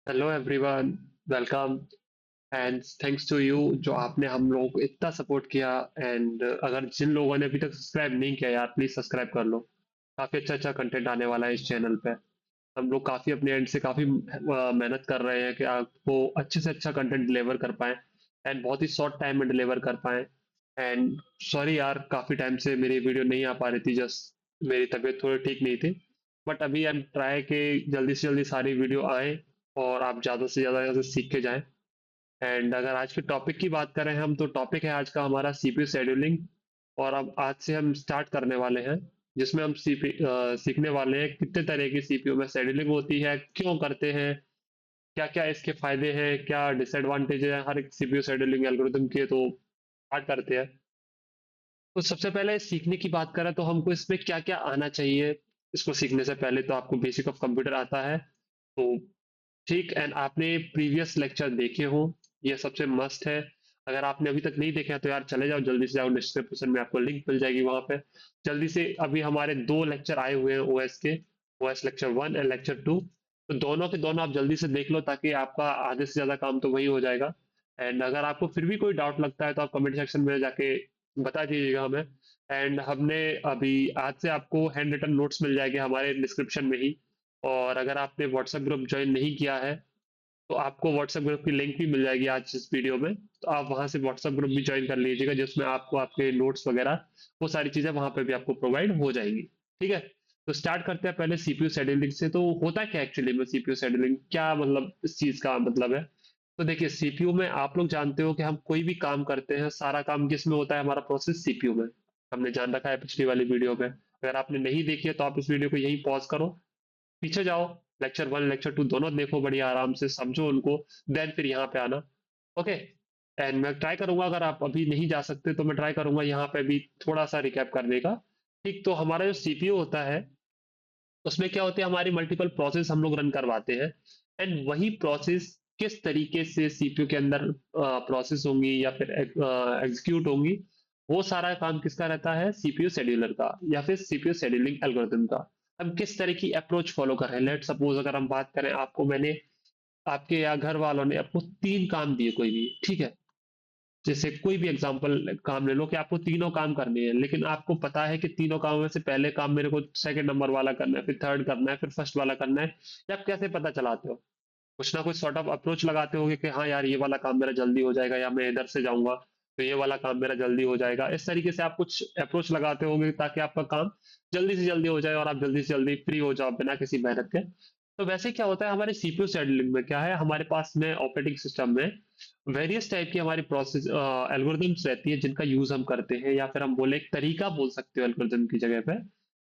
Hello everyone, welcome and thanks to you जो आपने हम लोगों को इतना सपोर्ट किया। एंड अगर जिन लोगों ने अभी तक सब्सक्राइब नहीं किया यार, प्लीज सब्सक्राइब कर लो। काफी अच्छा अच्छा कंटेंट आने वाला है इस चैनल पे। हम लोग काफी अपने एंड से काफी मेहनत कर रहे हैं कि आपको अच्छे से अच्छा कंटेंट डिलीवर कर पाए एंड बहुत ही शॉर्ट टाइम में डिलीवर कर पाए। एंड सॉरी यार, काफी टाइम से मेरी वीडियो नहीं आ पा रही थी, जस्ट मेरी तबीयत थोड़ी ठीक नहीं थी। बट अभी आई एम ट्राई कि जल्दी से जल्दी सारी वीडियो आए और आप ज़्यादा से ज़्यादा यहाँ से सीख के जाएँ। एंड अगर आज के टॉपिक की बात करें हम, तो टॉपिक है आज का हमारा सीपीयू शेड्यूलिंग। और अब आज से हम स्टार्ट करने वाले हैं, जिसमें हम सीखने वाले हैं कितने तरह की सीपीयू में शेड्यूलिंग होती है, क्यों करते हैं, क्या-क्या इसके फ़ायदे हैं, क्या डिसएडवांटेज है हर एक सीपीयू शेड्यूलिंग एल्गोरिदम के। तो स्टार्ट करते हैं। तो सबसे पहले सीखने की बात करें तो हमको इसमें क्या-क्या आना चाहिए। इसको सीखने से पहले तो आपको बेसिक ऑफ कंप्यूटर आता है, तो ठीक। एंड आपने प्रीवियस लेक्चर देखे हो, ये सबसे मस्ट है। अगर आपने अभी तक नहीं देखे हैं तो यार चले जाओ, जल्दी से जाओ, डिस्क्रिप्शन में आपको लिंक मिल जाएगी वहां पे। जल्दी से, अभी हमारे दो लेक्चर आए हुए हैं ओएस के, ओएस लेक्चर 1 एंड लेक्चर 2। तो दोनों के दोनों आप जल्दी से देख लो, ताकि आपका आधे से ज्यादा काम तो वही हो जाएगा। एंड अगर आपको फिर भी कोई डाउट लगता है तो आप कमेंट सेक्शन में जाके बता दीजिएगा हमें। एंड हमने अभी आज से आपको हैंड रिटन नोट्स मिल जाएंगे हमारे डिस्क्रिप्शन में ही। और अगर आपने व्हाट्सएप ग्रुप ज्वाइन नहीं किया है तो आपको व्हाट्सएप ग्रुप की लिंक भी मिल जाएगी आज इस वीडियो में, तो आप वहां से व्हाट्सएप ग्रुप भी ज्वाइन कर लीजिएगा, जिसमें आपको आपके नोट्स वगैरह वो सारी चीजें वहां पे भी आपको प्रोवाइड हो जाएंगी। ठीक है। तो स्टार्ट करते हैं पहले सीपीयू शेड्यूलिंग से। तो होता क्या एक्चुअली में सीपीयू शेड्यूलिंग, क्या मतलब इस चीज का मतलब है। तो देखिए, सीपीयू में आप लोग जानते हो कि हम कोई भी काम करते हैं, सारा काम किस में होता है, हमारा प्रोसेस सीपीयू में। हमने जान रखा है पिछली वाली वीडियो में। अगर आपने नहीं देखी है तो आप इस वीडियो को यहीं पॉज करो, पीछे जाओ, लेक्चर 1 लेक्चर 2 दोनों देखो बढ़िया आराम से, समझो उनको, देन फिर यहाँ पे आना। ओके। एंड मैं ट्राई करूंगा, अगर आप अभी नहीं जा सकते तो मैं ट्राई करूंगा यहाँ पे भी थोड़ा सा रिकैप करने का। ठीक। तो हमारा जो सीपीयू होता है, उसमें क्या होती है, हमारी मल्टीपल प्रोसेस हम लोग रन करवाते हैं। एंड वही प्रोसेस किस तरीके से सीपीयू के अंदर प्रोसेस होंगी या फिर एग्जीक्यूट होंगी, वो सारा काम किसका रहता है, सीपीयू शेड्यूलर का या फिर सीपीयू शेड्यूलिंग एल्गोरिथम का। हम किस तरह की अप्रोच फॉलो कर रहे हैं, लेट सपोज अगर हम बात करें, आपको मैंने, आपके या घर वालों ने आपको 3 काम दिए कोई भी, ठीक है। जैसे कोई भी एग्जांपल काम ले लो कि आपको तीनों काम करने हैं, लेकिन आपको पता है कि तीनों कामों में से पहले काम मेरे को सेकंड नंबर वाला करना है, फिर थर्ड करना है, फिर फर्स्ट वाला करना है। या आप कैसे पता चलाते हो, कुछ ना कुछ सॉर्ट ऑफ अप्रोच लगाते होगे कि हाँ यार, ये वाला काम मेरा जल्दी हो जाएगा, या मैं इधर से जाऊंगा तो ये वाला काम मेरा जल्दी हो जाएगा। इस तरीके से आप कुछ अप्रोच लगाते होगे ताकि आपका काम जल्दी से जल्दी हो जाए और आप जल्दी से जल्दी फ्री हो जाओ बिना किसी मेहनत के। तो वैसे क्या होता है हमारे सीपीयू शेड्यूलिंग में, क्या है हमारे पास में ऑपरेटिंग सिस्टम में वेरियस टाइप की हमारी प्रोसेस एल्गोरिदम्स रहती है, जिनका यूज हम करते हैं, या फिर हम बोले एक तरीका बोल सकते हो एल्गोरिदम की जगह पे।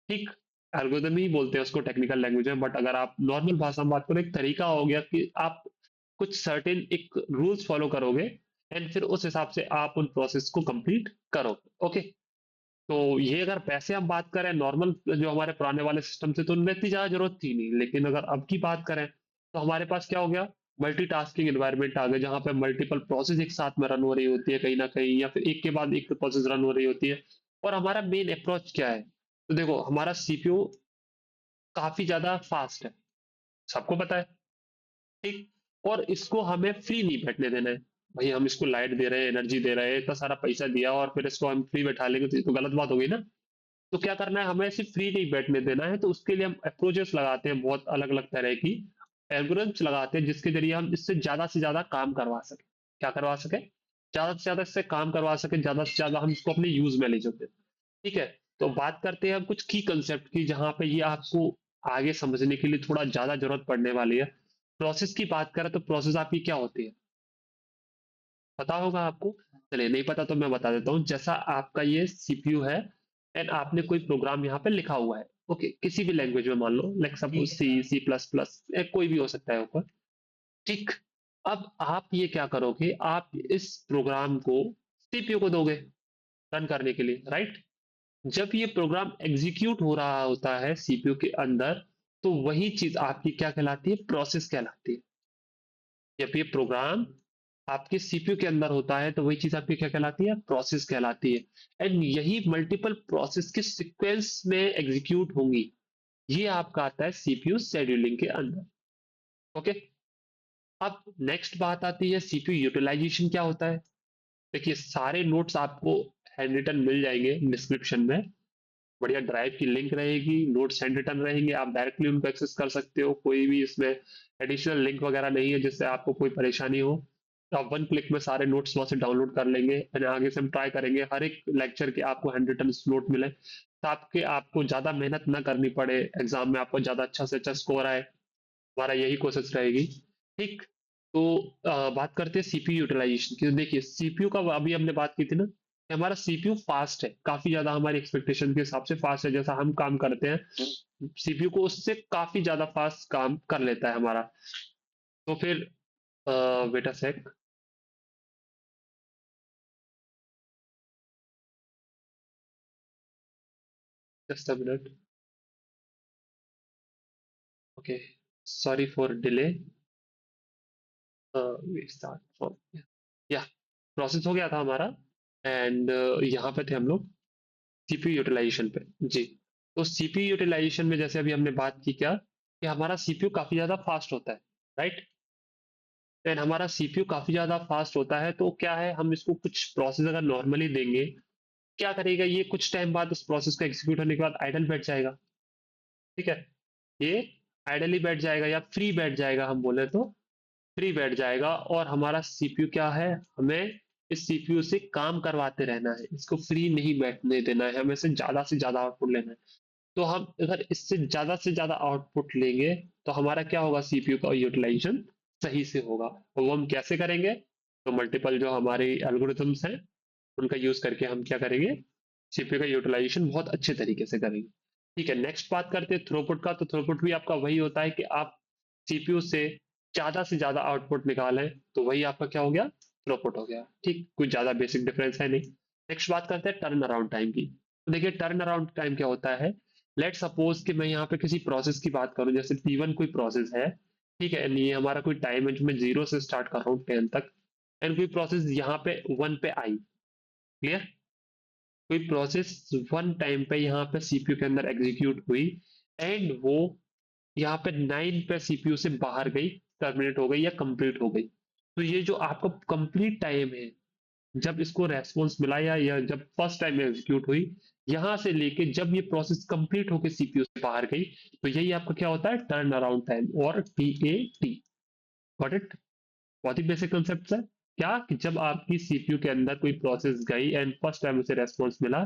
ठीक। एल्गोरिदम ही बोलते हैं उसको टेक्निकल लैंग्वेज में, बट अगर आप नॉर्मल भाषा में बात करो, एक तरीका हो गया कि आप कुछ सर्टेन एक रूल्स फॉलो करोगे एंड फिर उस हिसाब से आप उन प्रोसेस को कंप्लीट करोगे। ओके। तो ये अगर वैसे हम बात करें नॉर्मल जो हमारे पुराने वाले सिस्टम से, तो उनमें इतनी ज्यादा जरूरत थी नहीं, लेकिन अगर अब की बात करें तो हमारे पास क्या हो गया, मल्टीटास्किंग एनवायरनमेंट आ गया, जहाँ पे मल्टीपल प्रोसेस एक साथ में रन हो रही होती है कहीं ना कहीं, या फिर एक के बाद एक प्रोसेस रन हो रही होती है। और हमारा मेन अप्रोच क्या है, तो देखो हमारा सीपीयू काफी ज्यादा फास्ट है, सबको पता है। ठीक। और इसको हमें फ्री नहीं बैठने देना है। भाई हम इसको लाइट दे रहे हैं, एनर्जी दे रहे हैं, इतना सारा पैसा दिया और फिर इसको हम फ्री बैठा लेंगे तो ये तो गलत बात हो गई ना। तो क्या करना है, हमें सिर्फ फ्री नहीं बैठने देना है, तो उसके लिए हम अप्रोचेस लगाते हैं, बहुत अलग अलग तरह की एल्गोरिथम्स लगाते हैं, जिसके जरिए हम इससे ज्यादा काम करवा सके। क्या करवा सके, ज्यादा से ज्यादा इससे काम करवा सके, ज्यादा से ज्यादा हम इसको अपने यूज में ले सकते। ठीक है। तो बात करते हैं हम कुछ की कंसेप्ट की, जहां पे ये आपको आगे समझने के लिए थोड़ा ज्यादा जरूरत पड़ने वाली है। प्रोसेस की बात करें तो प्रोसेस आपकी क्या होती है, पता होगा आपको। चलिए, नहीं पता तो मैं बता देता हूँ। जैसा आपका ये सीपीयू है एंड आपने कोई प्रोग्राम यहाँ पे लिखा हुआ है, ओके, किसी भी लैंग्वेज में, मान लो like suppose C, C plus plus, कोई भी हो सकता है ऊपर। ठीक। अब आप ये क्या करोगे, आप इस प्रोग्राम को सीपीयू को दोगे रन करने के लिए, राइट। जब ये प्रोग्राम एग्जीक्यूट हो रहा होता है सीपीयू के अंदर, तो वही चीज आपकी क्या कहलाती है, प्रोसेस कहलाती है। जब ये प्रोग्राम आपके सीपीयू के अंदर होता है तो वही चीज आपकी क्या कहलाती है, प्रोसेस कहलाती है। एंड यही मल्टीपल प्रोसेस के सीक्वेंस में एग्जीक्यूट होंगी, ये आपका आता है सीपीयू शेड्यूलिंग के अंदर। ओके। अब नेक्स्ट बात आती है सीपीयू यूटिलाइजेशन क्या होता है। देखिए सारे नोट्स आपको हैंड रिटन मिल जाएंगे डिस्क्रिप्शन में। बढ़िया ड्राइव की लिंक रहेगी, नोट्स हैंड रिटन रहेंगे, आप डायरेक्टली उनको एक्सेस कर सकते हो, कोई भी इसमें एडिशनल लिंक वगैरह नहीं है जिससे आपको कोई परेशानी हो। तो आप वन क्लिक में सारे नोट्स वहां से डाउनलोड कर लेंगे एंड आगे से हम ट्राई करेंगे हर एक लेक्चर के आपको हैंड रिटन नोट मिले, ताकि आपको ज्यादा मेहनत ना करनी पड़े, एग्जाम में आपको ज्यादा अच्छा से अच्छा स्कोर आए। हमारा यही कोशिश रहेगी। ठीक। तो बात करते हैं सीपीयू यूटिलाइजेशन की। तो देखिए सीपीयू का अभी हमने बात की थी ना कि हमारा सीपीयू फास्ट है, काफी ज्यादा हमारी एक्सपेक्टेशन के हिसाब से फास्ट है, जैसा हम काम करते हैं सीपीयू को उससे काफी ज्यादा फास्ट काम कर लेता है हमारा। तो फिर wait a sec, just a minute. Okay, sorry for delay. Start from, या प्रोसेस हो गया था हमारा। एंड यहाँ पे थे हम लोग सीपीयू यूटिलाइजेशन पे। जी। तो सीपीयू यूटिलाइजेशन में जैसे अभी हमने बात की क्या कि हमारा सीपीयू काफी ज्यादा फास्ट होता है, राइट। एंड हमारा सीपीयू काफी ज्यादा फास्ट होता है तो क्या है, हम इसको कुछ प्रोसेस अगर नॉर्मली देंगे, क्या करेगा ये, कुछ टाइम बाद उस प्रोसेस को एग्जीक्यूट होने के बाद आइडल बैठ जाएगा। ठीक है। ये आइडली बैठ जाएगा या फ्री बैठ जाएगा, हम बोले तो फ्री बैठ जाएगा। और हमारा सीपीयू क्या है, हमें इस सीपीयू से काम करवाते रहना है, इसको फ्री नहीं बैठने देना है, हमें से ज्यादा आउटपुट लेना है। तो हम अगर इससे ज्यादा आउटपुट लेंगे तो हमारा क्या होगा, सीपीयू का यूटिलाइजेशन सही से होगा। और वो हम कैसे करेंगे, तो मल्टीपल जो हमारे एल्गोरिथम्स हैं उनका यूज करके हम क्या करेंगे, सीपीयू का यूटिलाइजेशन बहुत अच्छे तरीके से करेंगे। ठीक है, नेक्स्ट बात करते हैं थ्रूपुट का। तो थ्रूपुट भी आपका वही होता है कि आप सीपीयू से ज्यादा आउटपुट निकालें, तो वही आपका क्या हो गया, थ्रूपुट हो गया। ठीक, कुछ ज्यादा बेसिक डिफरेंस है नहीं। नेक्स्ट बात करते हैं टर्न अराउंड टाइम की। तो देखिए टर्न अराउंड टाइम क्या होता है। लेट सपोज कि मैं यहाँ पे किसी प्रोसेस की बात करूं, जैसे P1 कोई प्रोसेस है। ठीक है, ये हमारा कोई टाइम है जो मैं 0 से स्टार्ट कर रहा हूँ 10 तक। एंड कोई प्रोसेस यहाँ पे 1 पे आई। क्लियर। कोई प्रोसेस 1 टाइम पे यहाँ पे सीपीयू के अंदर एग्जीक्यूट हुई एंड वो यहाँ पे 9 पे सीपीयू से बाहर गई, टर्मिनेट हो गई या कंप्लीट हो गई। तो ये जो आपका कंप्लीट टाइम है, जब इसको रेस्पॉन्स मिला या जब फर्स्ट टाइम एग्जीक्यूट हुई, यहां से लेके जब ये प्रोसेस कंप्लीट होकर सीपीयू से बाहर गई, तो यही आपका क्या होता है, टर्न अराउंड टाइम, और TAT। Got it. बहुत ही बेसिक कंसेप्ट है। क्या कि जब आपकी सीपीयू के अंदर कोई प्रोसेस गई एंड फर्स्ट टाइम उसे रेस्पॉन्स मिला,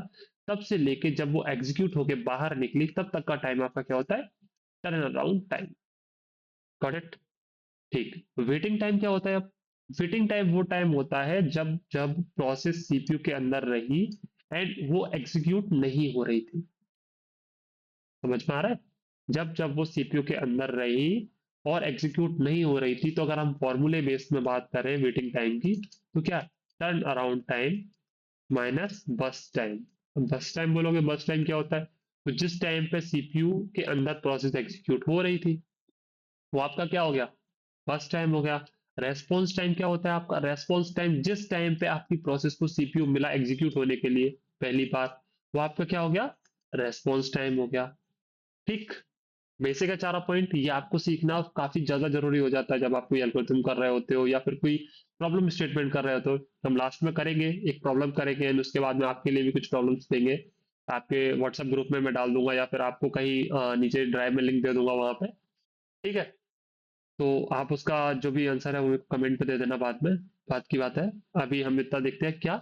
तब से लेके जब वो एग्जीक्यूट होके बाहर निकली तब तक का टाइम आपका क्या होता है, turn around time. Got it. ठीक। वेटिंग टाइम क्या होता है अब। वेटिंग टाइम वो टाइम होता है जब जब प्रोसेस सीपीयू के अंदर रही एंड वो एग्जीक्यूट नहीं हो रही थी। समझ में आ रहा है। जब जब वो सीपीयू के अंदर रही और एग्जीक्यूट नहीं हो रही थी, तो अगर हम फॉर्मूले बेस में बात करें वेटिंग टाइम की, तो क्या, टर्न अराउंड टाइम माइनस बस टाइम। बस टाइम बोलोगे, बस टाइम क्या होता है, तो जिस टाइम पे सीपीयू के अंदर प्रोसेस एग्जीक्यूट हो रही थी, वो आपका क्या हो गया, फर्स्ट टाइम हो गया। रेस्पॉन्स टाइम क्या होता है आपका, रेस्पॉन्स टाइम जिस टाइम पे आपकी प्रोसेस को सीपीयू मिला एग्जीक्यूट होने के लिए पहली बार, वो आपका क्या हो गया, रेस्पॉन्स टाइम हो गया। ठीक। बेसिक है चारा पॉइंट, ये आपको सीखना काफी ज्यादा जरूरी हो जाता है जब आप कोई एल्गोरिथम कर रहे होते हो या फिर कोई प्रॉब्लम स्टेटमेंट कर रहे होते हो। हम लास्ट में करेंगे, एक प्रॉब्लम करेंगे एंड उसके बाद में आपके लिए भी कुछ प्रॉब्लम्स देंगे, आपके व्हाट्सएप ग्रुप में मैं डाल दूंगा या फिर आपको कहीं नीचे ड्राइव में लिंक दे दूंगा वहां पे। ठीक है। तो आप उसका जो भी आंसर है वो कमेंट पे दे देना बाद में, बात की बात है। अभी हम इतना देखते हैं क्या,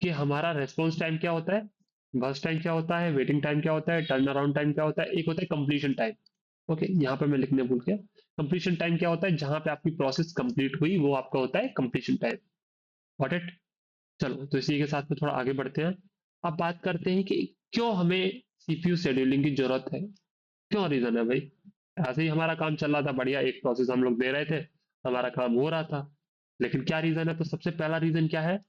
कि हमारा रेस्पॉन्स टाइम क्या होता है, बस टाइम क्या होता है, वेटिंग टाइम क्या होता है, टर्न अराउंड टाइम क्या होता है, एक होता है कंप्लीशन टाइम। ओके, यहाँ पे मैं लिखने भूल गया। कंप्लीशन टाइम क्या होता है, जहां पे आपकी प्रोसेस कंप्लीट हुई वो आपका होता है कंप्लीशन टाइम। Got it. चलो तो इसी के साथ में थोड़ा आगे बढ़ते हैं। अब बात करते हैं कि क्यों हमें सीपीयू शेड्यूलिंग की जरूरत है। क्यों रीजन है भाई, ऐसे ही हमारा काम चल रहा था बढ़िया, एक प्रोसेस हम लोग दे रहे थे, हमारा काम हो रहा था। लेकिन क्या रीजन है, तो सबसे पहला रीजन क्या है,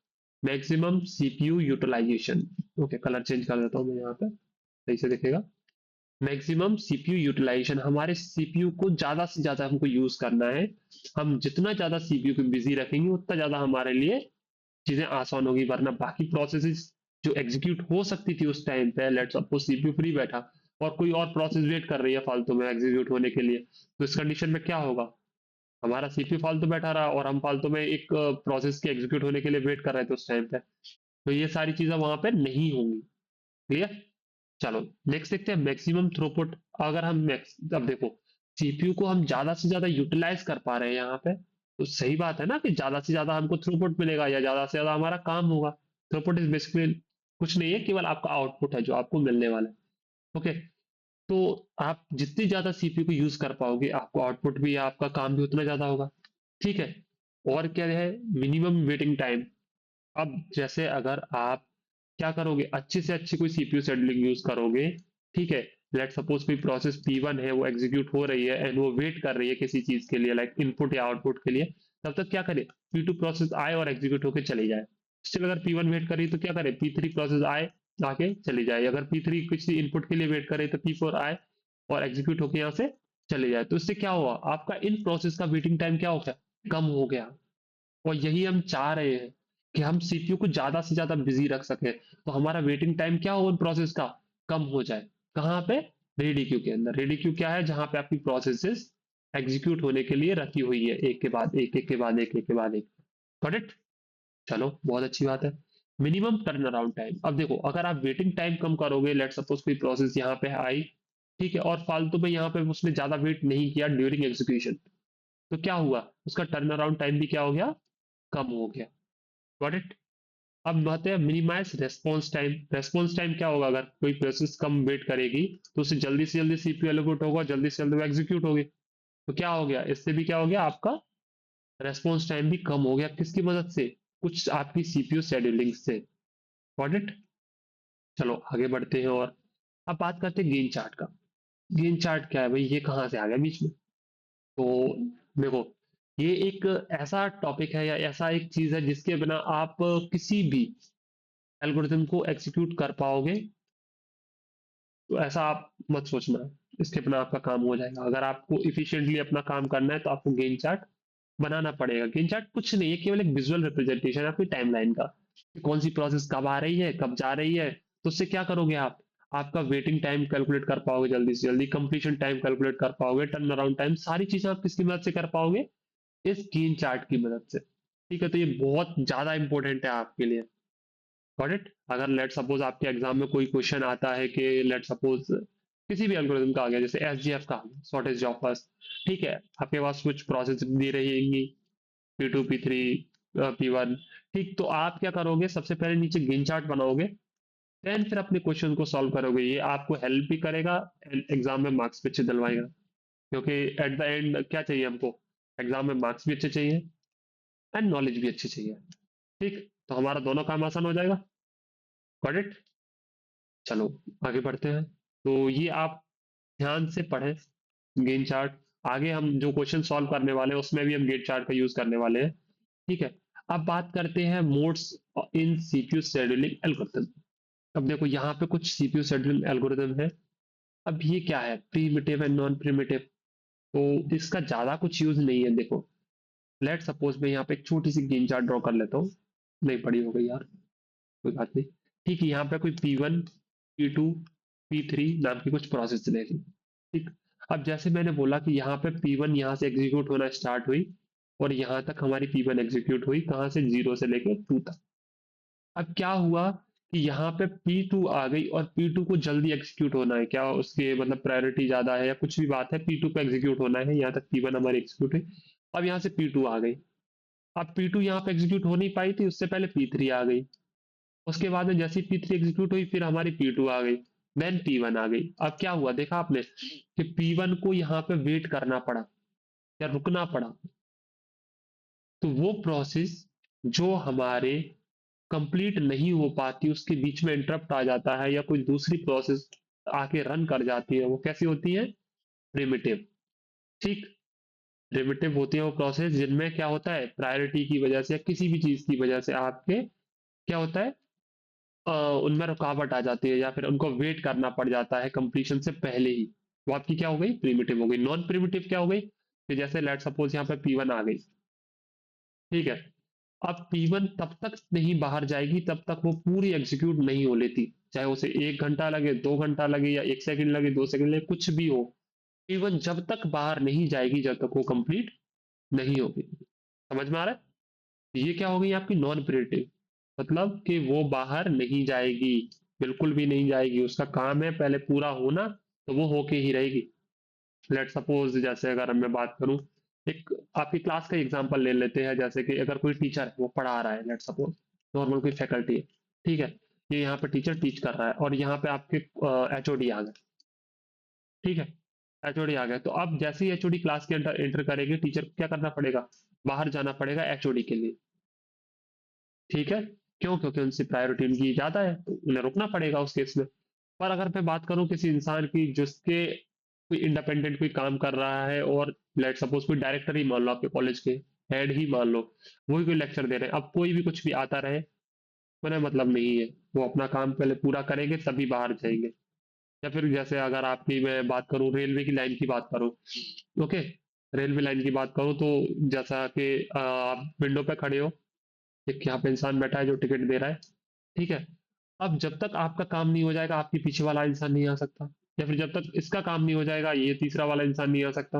maximum CPU utilisation. Okay, colour change कर देता हूँ मैं यहाँ पे, सही से दिखेगा। मैक्सिमम सीपीयू यूटिलाइजेशन, हमारे सीपीयू को ज्यादा से ज्यादा हमको यूज करना है। हम जितना ज्यादा सीपीयू को बिजी रखेंगे उतना ज्यादा हमारे लिए चीजें आसान होगी, वरना बाकी प्रोसेसेस जो एग्जीक्यूट हो सकती थी उस टाइम पे, लेट्स सपोज सीपीयू फ्री बैठा और कोई और प्रोसेस वेट कर रही है फालतू में एग्जीक्यूट होने के लिए, तो इस कंडीशन में क्या होगा, हमारा सीपीयू फालतू बैठा रहा और हम फालतू में एक प्रोसेस के एग्जीक्यूट होने के लिए वेट कर रहे थे उस टाइम पे। तो ये सारी चीजें वहां पे नहीं होंगी। क्लियर? चलो नेक्स्ट देखते हैं मैक्सिमम थ्रूपुट। अगर हम मैक्स अब देखो, सीपीयू को हम ज्यादा से ज्यादा यूटिलाइज कर पा रहे हैं यहाँ पे, तो सही बात है ना कि ज्यादा से ज्यादा हमको थ्रूपुट मिलेगा या ज्यादा से ज्यादा हमारा काम होगा। थ्रूपुट इज बेसिकली कुछ नहीं है, केवल आपका आउटपुट है जो आपको मिलने वाला है। ओके, तो आप जितनी ज्यादा सीपीयू को यूज कर पाओगे आपको आउटपुट भी या आपका काम भी उतना ज्यादा होगा। ठीक है। और क्या है, मिनिमम वेटिंग टाइम। अब जैसे अगर आप क्या करोगे, अच्छी से अच्छी कोई सीपीयू शेड्यूलिंग यूज करोगे। ठीक है। लेट सपोज कोई प्रोसेस P1 है, वो एग्जीक्यूट हो रही है एंड वो वेट कर रही है किसी चीज के लिए, लाइक इनपुट या आउटपुट के लिए। तब तक क्या करे, P2 प्रोसेस आए और एग्जीक्यूट होके चली जाए। स्टिल अगर P1 वेट कर रही है तो क्या करे, P3 प्रोसेस आए, आके चली जाए। अगर P3 किसी इनपुट के लिए वेट करे तो P4 आए और एग्जीक्यूट होके यहाँ से चले जाए। तो इससे क्या हुआ, आपका इन प्रोसेस का वेटिंग टाइम क्या हो गया, कम हो गया। और यही हम चाह रहे हैं कि हम सीपीयू को ज्यादा से ज्यादा बिजी रख सकें, तो हमारा वेटिंग टाइम क्या हो उन प्रोसेस का, कम हो जाए। कहाँ पे, रेडी क्यू के अंदर। रेडी क्यू क्या है, जहां पे आपकी प्रोसेसेस एग्जीक्यूट होने के लिए रखी हुई है, एक के बाद एक, एक के बाद एक, एक के बाद एक। Got it? चलो बहुत अच्छी बात है। Minimum turn around time. अब देखो, अगर आप वेटिंग टाइम कम करोगे, लेट सपोज कोई प्रोसेस यहाँ पे आई, ठीक है, और फालतू में यहाँ पे उसने ज्यादा वेट नहीं किया ड्यूरिंग एग्जीक्यूशन, तो क्या हुआ, उसका टर्न अराउंड टाइम भी क्या हो गया, कम हो गया। Got it? अब आते हैं minimise response time. Response time क्या होगा, अगर कोई प्रोसेस कम वेट करेगी तो उसे जल्दी से जल्दी सीपीयू एलोकेट होगा, जल्दी से जल्दी वो एग्जीक्यूट होगी। तो क्या हो गया, इससे भी क्या हो गया, आपका रेस्पॉन्स टाइम भी कम हो गया। किसकी मदद से, कुछ आपकी सीपीयू शेड्यूलिंग से। Got it? चलो आगे बढ़ते हैं। और अब बात करते हैं गेन चार्ट का। गेन चार्ट क्या है भाई, ये कहाँ से आ गया बीच में। तो देखो, ये एक ऐसा टॉपिक है या ऐसा एक चीज है जिसके बिना आप किसी भी एल्गोरिथम को एग्जीक्यूट कर पाओगे, तो ऐसा आप मत सोचना। इसके बिना आपका काम हो जाएगा। अगर आपको इफिशिएंटली अपना काम करना है तो आपको गेन चार्ट बनाना पड़ेगा। गेन चार्ट कुछ नहीं है, केवल एक विजुअल रिप्रेजेंटेशन है आपकी टाइमलाइन का, कि कौन सी प्रोसेस कब आ रही है, कब जा रही है। तो उससे क्या करोगे आप, आपका वेटिंग टाइम कैलकुलेट कर पाओगे जल्दी से जल्दी, कंप्लीशन टाइम कैलकुलेट कर पाओगे, टर्न अराउंड टाइम, सारी चीजें आप किसकी मदद से कर पाओगे, इस गेन चार्ट की मदद से। ठीक है, तो ये बहुत ज्यादा इंपॉर्टेंट है आपके लिए। Got it? अगर लेट सपोज आपके एग्जाम में कोई क्वेश्चन आता है कि लेट सपोज किसी भी एल्गोरिथम का आ गया, जैसे एसजीएफ का, शॉर्टेज जॉब फर्स्ट, ठीक है, आपके पास कुछ प्रोसेस दी रहेंगी, P2 P3 P1। ठीक, तो आप क्या करोगे, सबसे पहले नीचे गेन चार्ट बनाओगे, देन फिर अपने क्वेश्चन को सॉल्व करोगे। ये आपको हेल्प भी करेगा एंड एग्जाम में मार्क्स भी अच्छे दिलवाएगा। क्योंकि एट द एंड क्या चाहिए हमको, एग्जाम में मार्क्स भी अच्छे चाहिए एंड नॉलेज भी अच्छी चाहिए। ठीक, तो हमारा दोनों काम आसान हो जाएगा। Got it? चलो आगे बढ़ते हैं। तो ये आप ध्यान से पढ़ें गेन चार्ट। आगे हम जो क्वेश्चन सॉल्व करने वाले हैं उसमें भी हम गेन चार्ट का यूज करने वाले हैं। ठीक है। अब बात करते हैं मोड्स इन सीपीयू शेड्यूलिंग एल्गोरिथम। अब देखो यहाँ पे कुछ सीपीयू शेड्यूलिंग एल्गोरिथम है। अब ये क्या है, प्रीमिटिव एंड नॉन प्रीमिटिव। तो इसका ज्यादा कुछ यूज नहीं है। देखो, लेट सपोज मैं यहाँ पे एक छोटी सी गेन चार्ट ड्रॉ कर लेता हूँ। नहीं पड़ी हो गई यार, कोई बात नहीं। ठीक है, यहाँ पे कोई P1 P2 P3 नाम की कुछ प्रोसेस चलेगी। ठीक, अब जैसे मैंने बोला कि यहाँ पे P1 यहाँ से एग्जीक्यूट होना स्टार्ट हुई और यहाँ तक हमारी P1 एग्जीक्यूट हुई, कहाँ से, 0 से लेके 2 तक। अब क्या हुआ कि यहाँ पे P2 आ गई और P2 को जल्दी एग्जीक्यूट होना है, क्या उसके मतलब प्रायोरिटी ज्यादा है या कुछ भी बात है, P2 पे एग्जीक्यूट होना है। यहाँ तक P1 हमारी एग्जीक्यूट हुई। अब यहाँ से P2 आ गई। अब P2 यहाँ पे एग्जीक्यूट हो नहीं पाई थी, उससे पहले P3 आ गई। उसके बाद में जैसे ही P3 एग्जीक्यूट हुई फिर हमारी P2 आ गई, देन P1 आ गई। अब क्या हुआ, देखा आपने कि P1 को यहाँ पे वेट करना पड़ा या रुकना पड़ा। तो वो प्रोसेस जो हमारे कंप्लीट नहीं हो पाती, उसके बीच में इंटरप्ट आ जाता है या कोई दूसरी प्रोसेस आके रन कर जाती है, वो कैसी होती है, प्रिमिटिव। ठीक, प्रिमिटिव होती है वो प्रोसेस जिनमें क्या होता है, प्रायोरिटी की वजह से या किसी भी चीज की वजह से आपके क्या होता है, अ, उनमें रुकावट आ जाती है या फिर उनको वेट करना पड़ जाता है कंप्लीशन से पहले ही। वो आपकी क्या हो गई, प्रिमिटिव हो गई। नॉन प्रिमिटिव क्या हो गई, कि जैसे लेट सपोज यहाँ पे P1 आ गई। ठीक है, अब P1 तब तक नहीं बाहर जाएगी तब तक वो पूरी एग्जीक्यूट नहीं हो लेती, चाहे उसे 1 घंटा लगे, 2 घंटा लगे या 1 सेकंड लगे, 2 सेकंड लगे, कुछ भी हो। P1 जब तक बाहर नहीं जाएगी जब तक वो कंप्लीट नहीं होगी। समझ में आ रहा है? ये क्या हो गई आपकी नॉन प्रिडेटिव, मतलब कि वो बाहर नहीं जाएगी, बिल्कुल भी नहीं जाएगी, उसका काम है पहले पूरा होना, तो वो होके ही रहेगी। लेट सपोज जैसे अगर मैं बात करूं, एक आपकी क्लास का एग्जांपल ले लेते हैं, जैसे कि अगर कोई टीचर है वो पढ़ा रहा है, लेट सपोज नॉर्मल कोई फैकल्टी है, ठीक है, ये यहाँ पे टीचर टीच कर रहा है और यहाँ पे आपके एचओडी आ गए, ठीक है, एचओडी आ गए, तो अब जैसे ही एचओडी क्लास के अंदर एंटर करेंगे, टीचर को क्या करना पड़ेगा, बाहर जाना पड़ेगा एचओडी के लिए, ठीक है, क्यों, क्योंकि उनसे प्रायोरिटी उनकी ज्यादा है, तो उन्हें रुकना पड़ेगा उस केस में। पर अगर मैं बात करूं किसी इंसान की जिसके कोई इंडिपेंडेंट कोई काम कर रहा है, और लेट सपोज कोई डायरेक्टर ही मान लो, आपके कॉलेज के हेड ही मान लो, वही कोई लेक्चर दे रहे हैं, अब कोई भी कुछ भी आता रहे, उन्हें मतलब नहीं है, वो अपना काम पहले पूरा करेंगे तभी बाहर जाएंगे। या फिर जैसे अगर आपकी मैं बात करूं, रेलवे की लाइन की बात करूं, ओके, रेलवे लाइन की बात करूं तो जैसा कि आप विंडो पे खड़े हो, एक यहाँ पे इंसान बैठा है जो टिकट दे रहा है, ठीक है, अब जब तक आपका काम नहीं हो जाएगा, आपके पीछे वाला इंसान नहीं आ सकता, या फिर जब तक इसका काम नहीं हो जाएगा, ये तीसरा वाला इंसान नहीं आ सकता,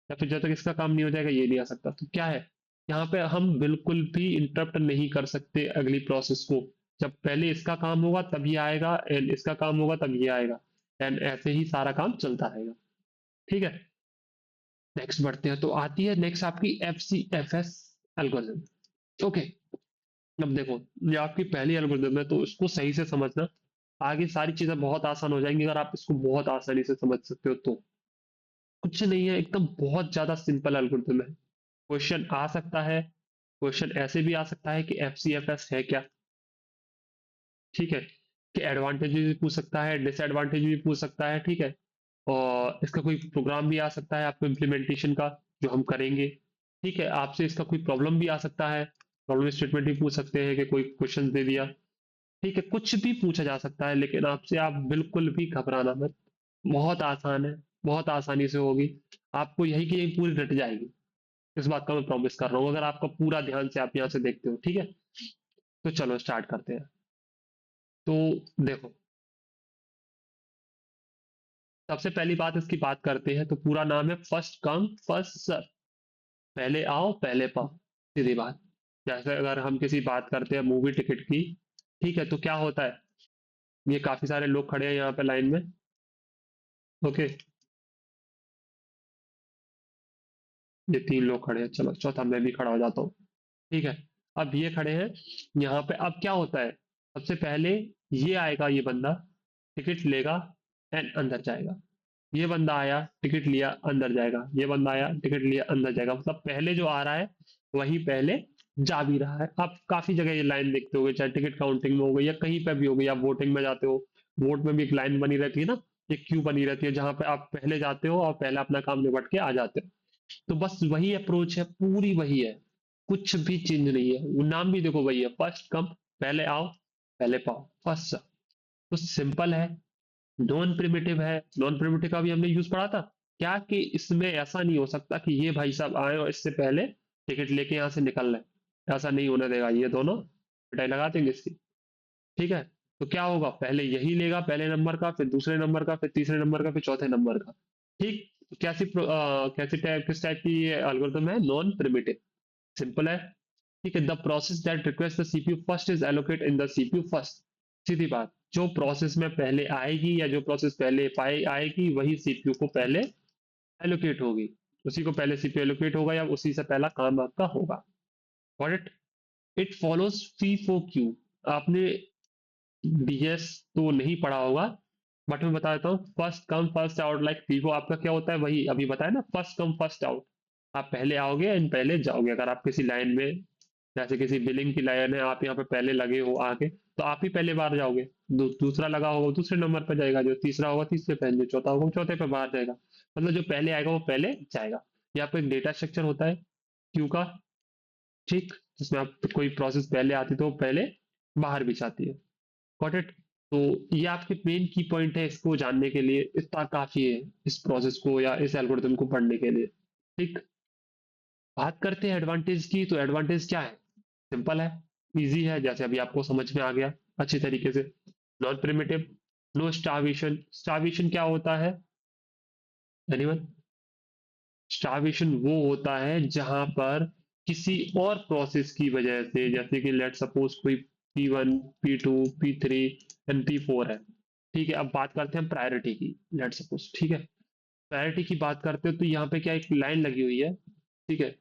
या फिर जब तक इसका काम नहीं हो जाएगा, ये नहीं आ सकता। तो क्या है, यहाँ पे हम बिल्कुल भी इंटरप्ट नहीं कर सकते अगली प्रोसेस को, जब पहले इसका काम होगा तब ये आएगा, एंड इसका काम होगा तब ये आएगा, एंड ऐसे ही सारा काम चलता रहेगा, ठीक है। नेक्स्ट बढ़ते हैं, तो आती है नेक्स्ट आपकी FCFS एल्गोरिथम, ओके। अब देखो, ये आपकी पहली एल्गोरिथम है, तो इसको सही से समझना, आगे सारी चीजें बहुत आसान हो जाएंगी अगर आप इसको बहुत आसानी से समझ सकते हो तो। कुछ नहीं है, एकदम बहुत ज्यादा सिंपल एल्गोरिथम है। क्वेश्चन आ सकता है, क्वेश्चन ऐसे भी आ सकता है कि FCFS है क्या, ठीक है, कि एडवांटेज भी पूछ सकता है, डिसएडवांटेज भी पूछ सकता है, ठीक है, और इसका कोई प्रोग्राम भी आ सकता है आपको इम्प्लीमेंटेशन का, जो हम करेंगे, ठीक है, आपसे इसका कोई प्रॉब्लम भी आ सकता है, प्रॉब्लम स्टेटमेंट भी पूछ सकते हैं कि कोई क्वेश्चन दे दिया, ठीक है, कुछ भी पूछा जा सकता है, लेकिन आपसे आप बिल्कुल भी घबराना मत, बहुत आसान है, बहुत आसानी से होगी, आपको यही की यही पूरी रट जाएगी, इस बात का मैं प्रॉमिस कर रहा हूँ, अगर आपका पूरा ध्यान से आप यहाँ से देखते हो, ठीक है। तो चलो स्टार्ट करते हैं। तो देखो, सबसे पहली बात इसकी बात करते हैं, तो पूरा नाम है फर्स्ट कम फर्स्ट सर्व, पहले आओ पहले पाओ, सीधी बात। जैसे अगर हम किसी बात करते हैं मूवी टिकट की, ठीक है, तो क्या होता है, ये काफी सारे लोग खड़े हैं यहाँ पे लाइन में, ओके, ये 3 लोग खड़े हैं, चलो चौथा मैं भी खड़ा हो जाता हूँ, ठीक है। अब ये खड़े हैं यहाँ पे, अब क्या होता है, सबसे पहले ये आएगा, ये बंदा टिकट लेगा एंड अंदर जाएगा, ये बंदा आया टिकट लिया अंदर जाएगा, ये बंदा आया टिकट लिया अंदर जाएगा, मतलब पहले जो आ रहा है वही पहले जा भी रहा है। आप काफी जगह ये लाइन देखते होगे, चाहे टिकट काउंटिंग में हो गई या कहीं पे भी हो गई, आप वोटिंग में जाते हो, वोट में भी एक लाइन बनी रहती है ना, एक क्यू बनी रहती है, जहां पे आप पहले जाते हो और पहले अपना काम निपट के आ जाते हो। तो बस वही अप्रोच है, पूरी वही है, कुछ भी चेंज नहीं है, वो नाम भी देखो वही है, फर्स्ट कम, पहले आओ पहले पाओ, फर्स्ट। तो सिंपल है, नॉन प्रिमिटिव है, नॉन प्रिमिटिव का भी हमने यूज पढ़ा था, क्या कि इसमें ऐसा नहीं हो सकता कि ये भाई साहब आए और इससे पहले टिकट लेके यहाँ से निकल रहे, ऐसा नहीं होने देगा, ये दोनों पिटाई लगा देंगे इसकी, ठीक है। तो क्या होगा, पहले यही लेगा पहले नंबर का, फिर दूसरे नंबर का, फिर तीसरे नंबर का, फिर चौथे नंबर का, ठीक। तो कैसी टाइप, किस टाइप की ये एल्गोरिथम है, नॉन प्रिमिटिव, सिंपल है, ठीक है। The process that request the CPU first is allocate in the CPU first, सीधी बात, जो प्रोसेस में पहले आएगी या जो प्रोसेस पहले पाए आएगी वही सीपीयू को पहले एलोकेट होगी, उसी को पहले सीपीयू एलोकेट होगा या उसी से पहला काम आपका होगा, got it. It follows FIFO queue, आपने डीएस तो नहीं पढ़ा होगा, बट मैं बता देता हूँ, first come first out, like FIFO आपका क्या होता है, वही अभी बताया ना, फर्स्ट कम फर्स्ट आउट, आप पहले आओगे एंड पहले जाओगे, अगर आप किसी लाइन में, जैसे किसी बिलिंग की लाइन है, आप यहाँ पे पहले लगे हो आगे, तो आप ही पहले बार जाओगे, दूसरा लगा होगा दूसरे नंबर पर जाएगा, जो तीसरा होगा तीसरे पे, जो चौथा होगा वो चौथे पे बाहर जाएगा, मतलब जो पहले आएगा वो पहले जाएगा। यहाँ पे एक डेटा स्ट्रक्चर होता है क्यू का, ठीक, जिसमें आप कोई प्रोसेस पहले आती है तो वो पहले बाहर भी जाती है, गॉट इट। तो ये आपके मेन की पॉइंट है, इसको जानने के लिए इतना काफी है, इस प्रोसेस को या इस एल्गोरिथम को पढ़ने के लिए, ठीक। बात करते हैं एडवांटेज की, तो एडवांटेज क्या है, सिंपल है, इजी है, जैसे अभी आपको समझ में आ गया अच्छी तरीके से, non preemptive, no starvation, starvation क्या होता है, एनीवन, स्टार्वेशन वो होता है जहां पर किसी और प्रोसेस की वजह से, जैसे कि लेट सपोज कोई P1, P2, P3 and P4 है। ठीक है, अब बात करते हैं प्रायोरिटी की। लेट सपोज, ठीक है, प्रायोरिटी की बात करते हो तो यहाँ पे क्या एक लाइन लगी हुई है। ठीक है,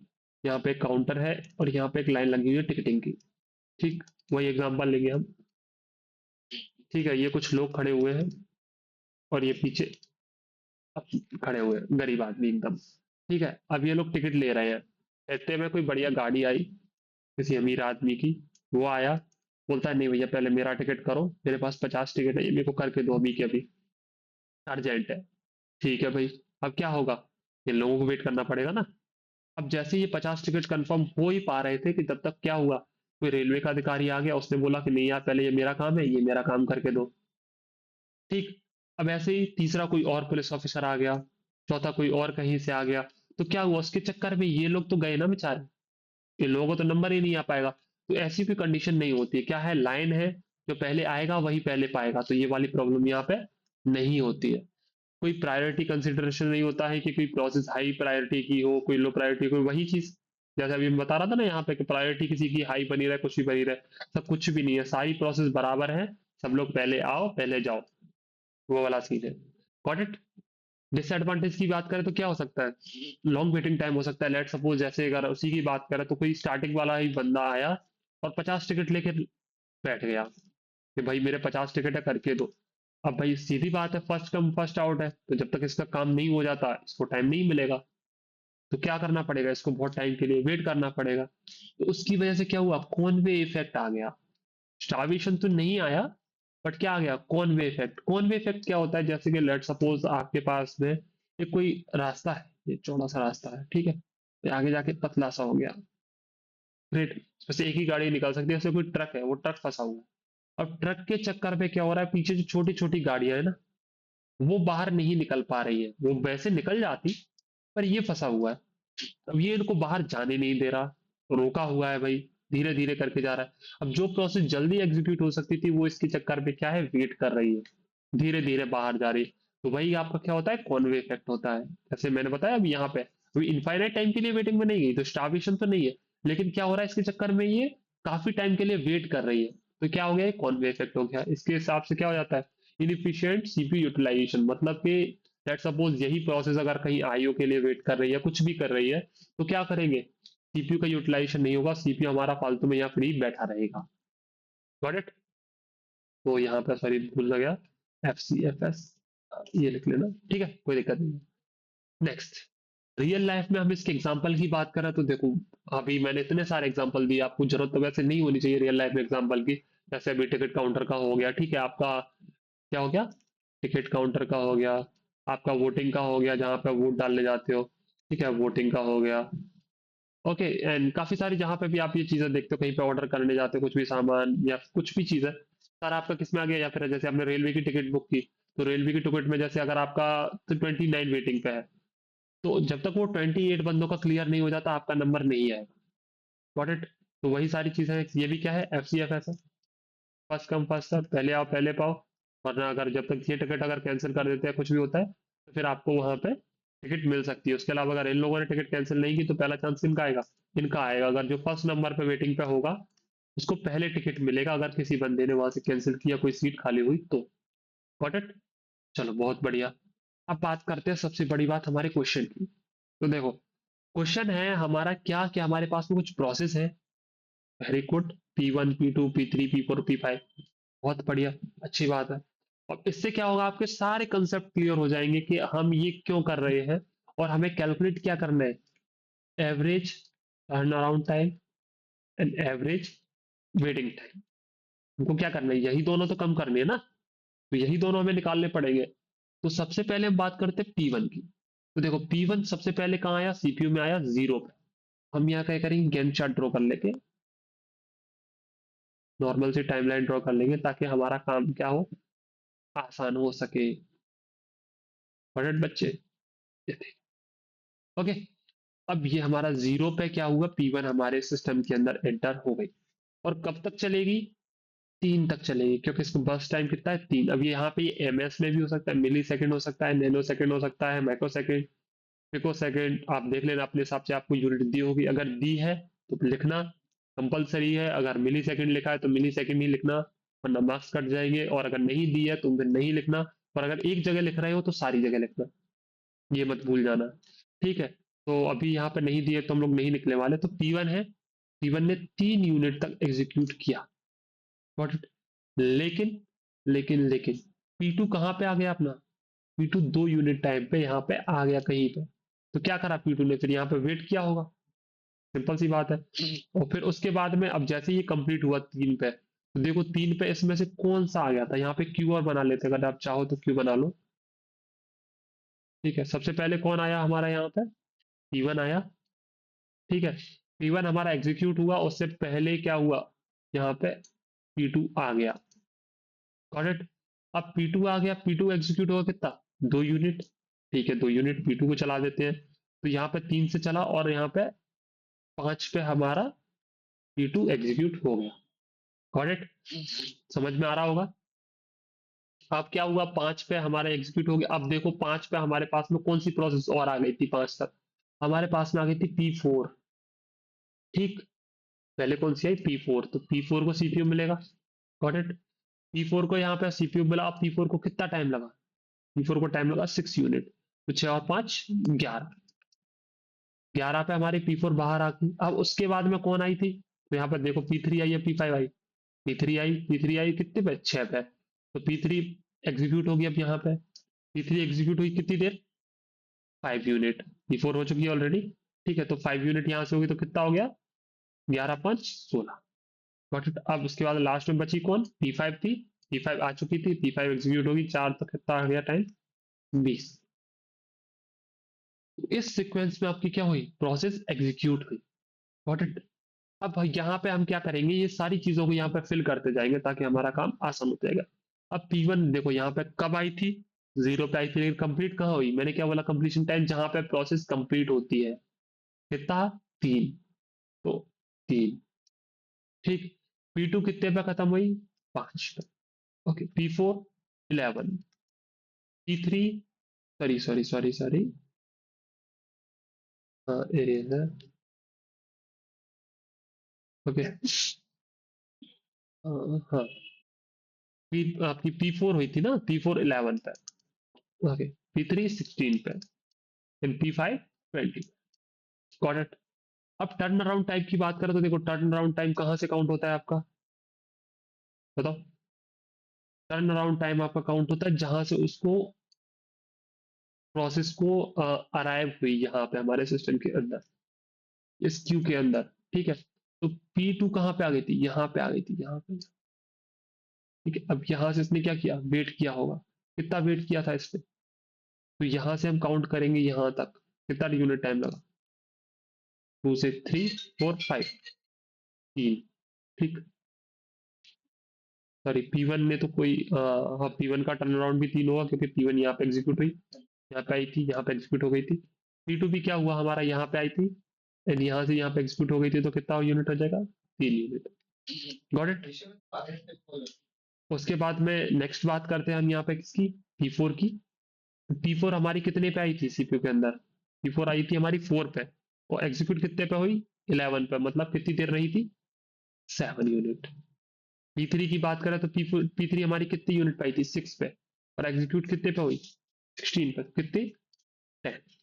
यहाँ पे एक काउंटर है और यहाँ पे एक लाइन लगी हुई है टिकटिंग की। ठीक, वही एग्जांपल लेंगे हम। ठीक है, ये कुछ लोग खड़े हुए हैं और ये पीछे अब खड़े हुए हैं, गरीब आदमी एकदम। ठीक है, अब ये लोग टिकट ले रहे हैं। इतने में कोई बढ़िया गाड़ी आई किसी अमीर आदमी की। वो आया, बोलता है नहीं भैया पहले मेरा टिकट करो, मेरे पास 50 टिकट है, ये मेरे को करके दो अभी के अभी, अर्जेंट है। ठीक है भाई, अब क्या होगा, ये लोगों को वेट करना पड़ेगा ना। अब जैसे ये 50 टिकट कंफर्म हो ही पा रहे थे कि तब तक क्या हुआ, कोई रेलवे का अधिकारी आ गया, उसने बोला कि नहीं यार पहले ये मेरा काम है, ये मेरा काम करके दो। ठीक, अब ऐसे ही तीसरा कोई और पुलिस ऑफिसर आ गया, चौथा कोई और कहीं से आ गया। तो क्या हुआ, उसके चक्कर में ये लोग तो गए ना बेचारे, ये लोगों को तो नंबर ही नहीं आ पाएगा। तो ऐसी कोई कंडीशन नहीं होती, क्या है, लाइन है, जो पहले आएगा वही पहले पाएगा, तो ये वाली प्रॉब्लम यहाँ पे नहीं होती है। कोई प्रायोरिटी कंसिडरेशन नहीं होता है कि कोई प्रोसेस हाई प्रायोरिटी की हो, कोई लो प्रायोरिटी, कोई वही चीज जैसे अभी मैं बता रहा था ना यहाँ पे कि प्रायोरिटी किसी की हाई बनी रहे, कुछ भी बनी रहे, सब कुछ भी नहीं है, सारी प्रोसेस बराबर है, सब लोग पहले आओ पहले जाओ, वो वाला सीन है। Got it. डिसएडवांटेज की बात करें तो क्या हो सकता है, लॉन्ग वेटिंग टाइम हो सकता है। लेट सपोज जैसे अगर उसी की बात करें तो कोई स्टार्टिंग वाला ही बंदा आया और 50 टिकट लेके बैठ गया कि भाई मेरे 50 टिकट है करके दो। अब भाई सीधी बात है, फर्स्ट कम फर्स्ट आउट है, तो जब तक इसका काम नहीं हो जाता इसको टाइम नहीं मिलेगा। तो क्या करना पड़ेगा, इसको बहुत टाइम के लिए वेट करना पड़ेगा। तो उसकी वजह से क्या हुआ, कॉनवे इफेक्ट आ गया। स्टार्वेशन तो नहीं आया, बट क्या आ गया, कॉनवे इफेक्ट। कॉनवे इफेक्ट क्या होता है, जैसे कि लेट सपोज आपके पास में एक कोई रास्ता है, ये चौड़ा सा रास्ता है, ठीक है, तो आगे जाके पतला सा हो गया। ग्रेट, वैसे एक ही गाड़ी निकल सकती है, जैसे कोई ट्रक है, वो ट्रक फंसा हुआ है। अब ट्रक के चक्कर पे क्या हो रहा है, पीछे जो छोटी छोटी गाड़ियां है ना, वो बाहर नहीं निकल पा रही है, वो वैसे निकल जाती, पर ये फंसा हुआ है। अब ये इनको बाहर जाने नहीं दे रहा, रोका हुआ है भाई, धीरे धीरे करके जा रहा है। अब जो प्रोसेस जल्दी एग्जीक्यूट हो सकती थी वो इसके चक्कर में क्या है, वेट कर रही है, धीरे धीरे बाहर जा रही है। तो वही आपका क्या होता है, कॉनवे इफेक्ट होता है। जैसे मैंने बताया अभी यहाँ पे अभी इनफाइनाइट टाइम के लिए वेटिंग में नहीं गई तो स्टार्वेशन तो नहीं है, लेकिन क्या हो रहा है इसके चक्कर में ये काफी टाइम के लिए वेट कर रही है। तो क्या हो गया, कॉनवे इफेक्ट हो गया। इसके हिसाब से क्या हो जाता है, इनफिशियंट सीपीयू यूटिलाइजेशन, मतलब कि लेट सपोज यही प्रोसेस अगर कहीं आईओ के लिए वेट कर रही है, कुछ भी कर रही है, तो क्या करेंगे, सीपीयू का यूटिलाइजेशन नहीं होगा, सीपीयू हमारा फालतू में यहाँ फ्री बैठा रहेगा। Got it. तो यहाँ पे सॉरी भूल गया, FCFS ये लिख लेना, ठीक है, कोई दिक्कत नहीं। नेक्स्ट, रियल लाइफ में हम इसके एग्जांपल की बात करें तो देखो, अभी मैंने इतने सारे एग्जांपल दिए, आपको जरूरत तो वैसे नहीं होनी चाहिए रियल लाइफ में एग्जांपल की। जैसे अभी टिकट काउंटर का हो गया, ठीक है, आपका क्या हो गया, टिकट काउंटर का हो गया, आपका वोटिंग का हो गया जहाँ पे वोट डालने जाते हो, ठीक है, वोटिंग का हो गया। ओके, एंड काफी सारी जहाँ पे भी आप ये चीजें देखते हो, कहीं पे ऑर्डर करने जाते हो कुछ भी सामान या कुछ भी चीज है, सारा आपका किस में आ गया। या फिर जैसे आपने रेलवे की टिकट बुक की, तो रेलवे की टिकट में जैसे अगर आपका तो 29 वेटिंग पे है, तो जब तक वो 28 बंदों का क्लियर नहीं हो जाता आपका नंबर नहीं आएगा। Got it. तो वही सारी चीजें हैं, ये भी क्या है, FCFS है, फर्स्ट कम फर्स्ट सर्व, पहले आओ पहले पाओ। वरना अगर जब तक ये टिकट अगर कैंसिल कर देते हैं कुछ भी होता है, तो फिर आपको वहां पे टिकट मिल सकती है। उसके अलावा अगर इन लोगों ने टिकट कैंसिल नहीं की तो पहला चांस किनका आएगा, इनका आएगा। अगर जो फर्स्ट नंबर पे वेटिंग पे होगा उसको पहले टिकट मिलेगा, अगर किसी बंदे ने वहां से कैंसिल किया, कोई सीट खाली हुई तो। Got it. चलो बहुत बढ़िया। अब बात करते हैं सबसे बड़ी बात, हमारे क्वेश्चन की। तो देखो, क्वेश्चन है हमारा क्या, कि हमारे पास में कुछ प्रोसेस है, very good, P1, P2, P3, P4, P5, बहुत बढ़िया, अच्छी बात है। और इससे क्या होगा, आपके सारे कंसेप्ट क्लियर हो जाएंगे कि हम ये क्यों कर रहे हैं, और हमें कैलकुलेट क्या करना है, average turn around time and average waiting time. हमको क्या करना है, यही दोनों तो कम करने हैं ना, तो यही दोनों हमें निकालने पड़ेंगे। तो सबसे पहले हम बात करते हैं P1 की। तो देखो P1 सबसे पहले कहाँ आया, सीपीयू में आया 0 पे। हम यहाँ क्या करेंगे, गैंट चार्ट ड्रॉ कर लेके, नॉर्मल सी टाइमलाइन ड्रॉ कर लेंगे ताकि हमारा काम क्या हो, आसान हो सके। बड़े बच्चे, ओके। अब ये हमारा 0 पे क्या हुआ, P1 हमारे सिस्टम के अंदर एंटर हो गई। और कब तक चलेगी, 3 तक चलेगी, क्योंकि इसको बस टाइम कितना है, 3। अब ये यहाँ पे ये MS में भी हो सकता है, मिली सेकेंड हो सकता है, नैनो सेकेंड हो सकता है, माइक्रो सेकेंड, पिको सेकंड आप देख लेना अपने हिसाब से, आपको यूनिट दी होगी, अगर दी है तो लिखना कंपलसरी है, अगर मिली सेकंड लिखा है तो मिली सेकंड ही लिखना, वरना मार्क्स कट जाएंगे, और अगर नहीं दी है तो फिर नहीं लिखना, और अगर एक जगह लिख रहे हो तो सारी जगह लिखना, ये मत भूल जाना। ठीक है, तो अभी यहाँ पे नहीं दिए तो हम लोग नहीं निकले वाले, तो P1 है, P1 ने 3 यूनिट तक एग्जीक्यूट किया, गॉट इट। लेकिन लेकिन P2 कहाँ पे आ गया अपना, P2 2 यूनिट टाइम पे यहाँ पे आ गया कहीं पे, तो क्या करा P2 ने, फिर यहाँ पे वेट किया होगा, सिंपल सी बात है। और फिर उसके बाद में अब जैसे ये कंप्लीट हुआ 3 पे, तो देखो 3 पे इसमें से कौन सा आ गया था, यहाँ पे क्यू और बना लेते हैं, अगर आप चाहो तो क्यू बना लो। ठीक है, सबसे पहले कौन आया हमारा यहाँ पे, P1 आया। ठीक है, P1 हमारा एग्जीक्यूट हुआ, उससे पहले क्या हुआ, यहाँ पे P2 आ गया, गॉट इट। अब P2 आ गया, P2 एग्जीक्यूट हुआ कितना, 2 यूनिट। ठीक है, 2 यूनिट P2 को चला देते हैं, तो यहाँ पे 3 से चला, और यहाँ पे 5 पे हमारा P2 एग्जीक्यूट हो गया, गॉट इट। समझ में आ रहा होगा। अब क्या हुआ, 5 पे हमारा एग्जीक्यूट हो गया, अब देखो 5 पे हमारे पास में कौन सी प्रोसेस और आ गई थी, 5 तक हमारे पास में आ गई थी P4। ठीक, पहले कौन सी आई, P4, तो P4 को सीपीयू मिलेगा, गॉट इट। P4 को यहाँ पे सीपीयू मिला, अब P4 को कितना टाइम लगा, P4 को टाइम लगा 6 यूनिट, तो 6 और 5 11, 11 पे हमारी P4 बाहर आ गई। अब उसके बाद में कौन आई थी, तो यहाँ पर देखो P3 आई है, P5 आई, P3 आई कितने पे, 6 पे, तो P3 एग्जीक्यूट होगी अब यहाँ पे, P3 एग्जीक्यूट हुई कितनी देर, 5 यूनिट, P4 हो चुकी है ऑलरेडी। ठीक है, तो 5 यूनिट यहाँ से होगी तो कितना हो गया, 11 5 16, गॉट इट। अब उसके बाद लास्ट में बची कौन, P5 थी, P5 आ चुकी थी, P5 एग्जीक्यूट होगी, 4 तक कितना आ गया टाइम, 20। इस सीक्वेंस में आपकी क्या हुई, प्रोसेस एग्जीक्यूट हुई, गॉट इट। अब यहाँ पे हम क्या करेंगे, ये सारी चीजों को यहाँ पे फिल करते जाएंगे ताकि हमारा काम आसान हो जाएगा। अब P1 देखो यहाँ पे कब आई थी, 0 पे आई थी, लेकिन कंप्लीट कहाँ हुई, मैंने क्या बोला, कंप्लीशन टाइम जहां पे प्रोसेस कंप्लीट होती है कितना, 3, तो 3। ठीक, P2 कितने पे खत्म हुई, 5 पे, okay. P4 11, P3, sorry sorry sorry sorry, हाँ एरिया है, ओके, हाँ, आपकी P4 हुई थी ना, P4 11 पे, ओके, P3 16 पे, एंड P5 20, गॉट इट। अब टर्न अराउंड टाइम की बात करें तो देखो टर्न अराउंड टाइम कहाँ से काउंट होता है आपका, बताओ। टर्न अराउंड टाइम आपका काउंट होता है जहां से उसको प्रोसेस को अराइव हुई यहाँ पे हमारे सिस्टम के अंदर, इस क्यू के अंदर। ठीक है, तो P2 कहाँ पे आ गई थी, यहाँ पे आ गई थी, यहाँ पे। ठीक है, अब यहाँ से इसने क्या किया, वेट किया होगा, कितना वेट किया था इसने, तो यहाँ से हम काउंट करेंगे यहाँ तक, कितना यूनिट टाइम लगा, 2 से 3 4 5, 3। ठीक, सॉरी P1 ने तो कोई हाँ P1 का टर्न अराउंड भी 3 होगा, क्योंकि P1 यहाँ पे एग्जीक्यूट हुई, यहाँ पे आई थी, यहाँ पे एग्जीक्यूट हो गई थी। P2 भी क्या हुआ हमारा, यहाँ पे आई थी, एंड यहाँ से यहाँ पे एग्जीक्यूट हो गई थी, तो कितना यूनिट हो जाएगा, 3 यूनिट, गॉट इट। उसके बाद में नेक्स्ट बात करते हैं हम यहाँ पे किसकी, P4 की। P4 हमारी कितने पे आई थी सीपीयू के अंदर, P4 आई थी हमारी 4 पे, और एग्जीक्यूट कितने पे हुई, 11 पे, मतलब कितनी देर रही थी, 7 यूनिट। P3 की बात करें तो P3 हमारी कितनी यूनिट पाई थी, 6 पे, और एग्जीक्यूट कितने पे हुई, 16 पे, कितनी, 10।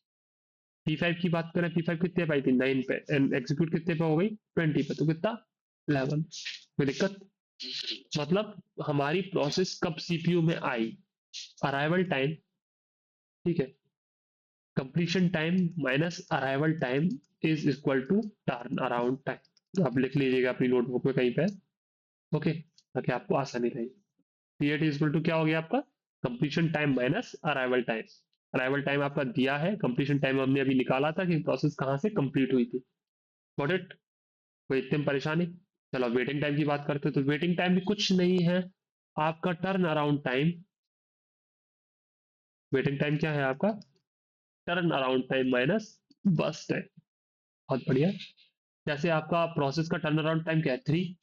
P5 की बात करें, P5 कितने पे आई थी, 9 पे, एंड एग्जीक्यूट कितने पे हो गई, 20 पे, तो कितना, 11। कोई दिक्कत, मतलब हमारी प्रोसेस कब सीपीयू में आई, अराइवल टाइम, ठीक है, completion time minus arrival time is equal to turn around time. आप लिख लीजिएगा अपनी नोटबुक में कहीं पे, ओके, ताकि आपको आसानी रहे। टीएट इज इक्वल टू क्या हो गया आपका, completion time minus arrival time. Arrival time आपका दिया है, कंप्लीशन टाइम हमने अभी निकाला था कि प्रोसेस कहाँ से कंप्लीट हुई थी, गॉट इट। कोई इतने में परेशानी, चलो वेटिंग टाइम की बात करते हैं, तो वेटिंग टाइम भी कुछ नहीं है, आपका turn around time. Waiting time क्या है आपका, टर्न अराउंड टाइम माइनस बस टाइम, बहुत बढ़िया। जैसे आपका प्रोसेस का टर्न अराउंड टाइम क्या है, 3,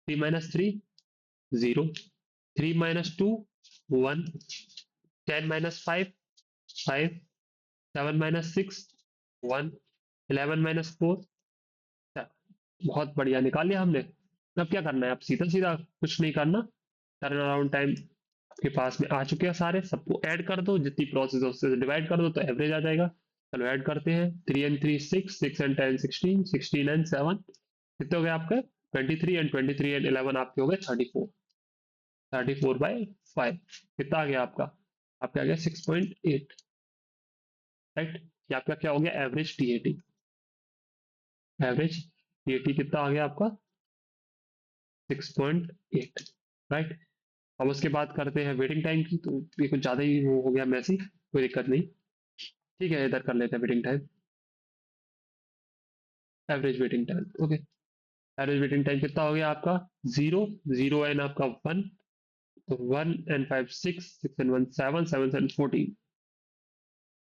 3 - 3 0, 3 - 2 1, 10 - 5 5, 7 - 6 1, 11 - 4 बहुत बढ़िया निकाल लिया हमने। अब क्या करना है, अब सीधा सीधा कुछ नहीं करना। टर्न अराउंड टाइम आपके पास में आ चुके हैं सारे, सबको ऐड कर दो, जितनी प्रोसेस है उससे डिवाइड कर दो तो एवरेज आ जाएगा। चलो ऐड करते हैं, 3 and 3 6, 6 and 10 16, 16 and 7 कितने हो गए आपके, 23, एंड 23 and 11 आपके हो गए 34। 34/5 कितना आ गया आपका, आपका आ गया 6.8, राइट। ये आपका क्या हो गया, एवरेज टीएटी। एवरेज टीएटी कितना आ गया आपका, 6.8, राइट। अब उसके बाद करते हैं वेटिंग टाइम की, तो ये कुछ ज़्यादा ही वो हो गया मैसी, कोई दिक्कत नहीं। ठीक है, इधर कर लेते हैं waiting time, average waiting time, okay. Average waiting time कितना हो गया आपका, 0, 0 एंड आपका 1, तो 1 and 5 6, 6 and 1 7, 7 and 14,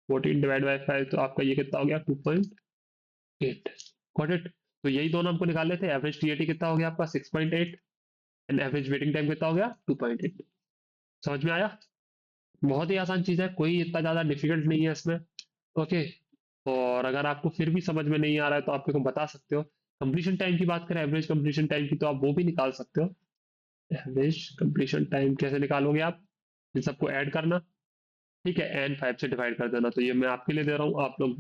14 ÷ 5, तो आपका ये कितना हो गया, 2.8। Got it. तो यही दोनों हमको निकाले थे, एवरेज टीएटी कितना हो गया आपका 6.8, एंड एवरेज वेटिंग टाइम कितना हो गया 2.8। समझ में आया। बहुत ही आसान चीज़ है, कोई इतना ज़्यादा डिफिकल्ट नहीं है इसमें, ओके। और अगर आपको फिर भी समझ में नहीं आ रहा है तो आप मेरे को बता सकते हो। कंप्लीशन टाइम की बात करें, एवरेज कंप्लीशन टाइम की, तो आप वो भी निकाल सकते हो। एवरेज कंप्लीशन टाइम कैसे निकालोगे आप, इन सबको ऐड करना, ठीक है, एन 5 से डिवाइड कर देना। तो ये मैं आपके लिए दे रहा हूँ, आप लोग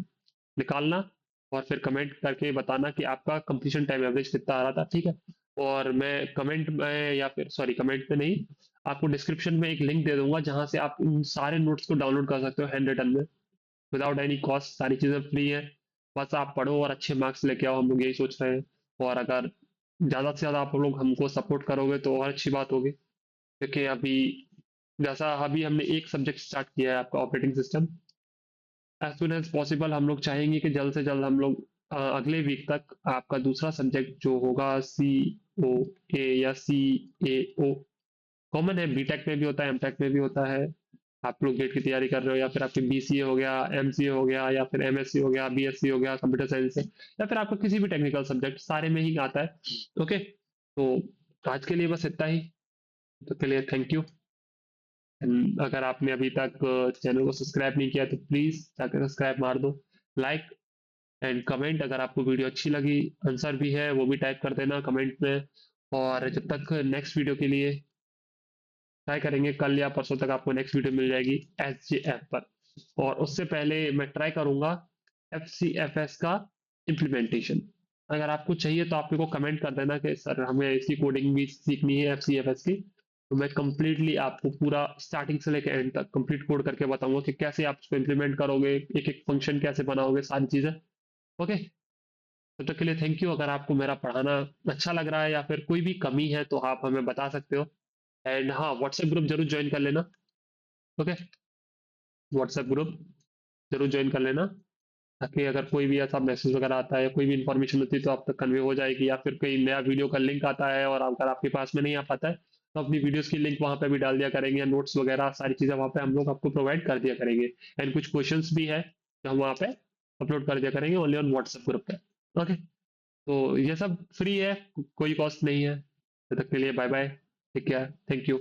निकालना और फिर कमेंट करके बताना कि आपका कंप्लीशन टाइम एवरेज कितना आ रहा था, ठीक है। और मैं कमेंट में, या फिर सॉरी कमेंट में नहीं, आपको डिस्क्रिप्शन में एक लिंक दे दूंगा जहां से आप इन सारे नोट्स को डाउनलोड कर सकते हो हैंड रिटन में, विदाउट एनी कॉस्ट। सारी चीज़ें फ्री है, बस आप पढ़ो और अच्छे मार्क्स लेके आओ, हम लोग यही सोच रहे हैं। और अगर ज़्यादा से ज़्यादा आप लोग हमको सपोर्ट करोगे तो और अच्छी बात होगी, क्योंकि अभी जैसा अभी हमने एक सब्जेक्ट स्टार्ट किया है आपका operating system, as soon as possible हम लोग चाहेंगे कि जल्द से जल्द हम लोग अगले वीक तक आपका दूसरा सब्जेक्ट जो होगा COA या CAO, कॉमन है, बीटेक में भी होता है, एमटेक में भी होता है। आप लोग गेट की तैयारी कर रहे हो, या फिर आपके BCA हो गया, MCA हो गया, या फिर MSc हो गया, BSc हो गया कंप्यूटर साइंस से, या फिर आपका किसी भी टेक्निकल सब्जेक्ट, सारे में ही आता है, ओके। तो आज के लिए बस इतना ही, तो के लिए थैंक यू। अगर आपने अभी तक चैनल को सब्सक्राइब नहीं किया तो प्लीज जाकर सब्सक्राइब मार दो, लाइक एंड कमेंट, अगर आपको वीडियो अच्छी लगी, आंसर भी है वो भी टाइप कर देना कमेंट में। और जब तक नेक्स्ट वीडियो के लिए ट्राई करेंगे, कल या परसों तक आपको नेक्स्ट वीडियो मिल जाएगी SJF पर। और उससे पहले मैं ट्राई करूंगा FCFS का इम्प्लीमेंटेशन। अगर आपको चाहिए तो आप मेरे को कमेंट कर देना कि सर हमें इसकी कोडिंग भी सीखनी है FCFS की, तो मैं कंप्लीटली आपको पूरा स्टार्टिंग से लेकर एंड तक कंप्लीट कोड करके बताऊंगा कि कैसे आप उसको इम्प्लीमेंट करोगे, एक एक फंक्शन कैसे बनाओगे, सारी चीजें, ओके। तब तक के लिए थैंक यू। अगर आपको मेरा पढ़ाना अच्छा लग रहा है या फिर कोई भी कमी है तो आप हमें बता सकते हो। एंड हाँ, व्हाट्सएप ग्रुप जरूर ज्वाइन कर लेना, ओके। व्हाट्सएप ग्रुप जरूर ज्वाइन कर लेना, ताकि अगर कोई भी ऐसा मैसेज वगैरह आता है या कोई भी इन्फॉर्मेशन होती है तो आप तक कन्वे हो जाएगी, या फिर कोई नया वीडियो का लिंक आता है और अगर आपके पास में नहीं आ पाता है तो अपनी वीडियोस की लिंक वहां पे भी डाल दिया करेंगे, या नोट्स वगैरह सारी चीजें वहां पे हम लोग आपको प्रोवाइड कर दिया करेंगे। एंड कुछ क्वेश्चंस भी है जो हम वहाँ पे अपलोड कर दिया करेंगे ओनली ऑन व्हाट्सएप ग्रुप पे, ओके। तो ये सब फ्री है, कोई कॉस्ट नहीं है। तब तक के लिए bye bye, take care, thank you.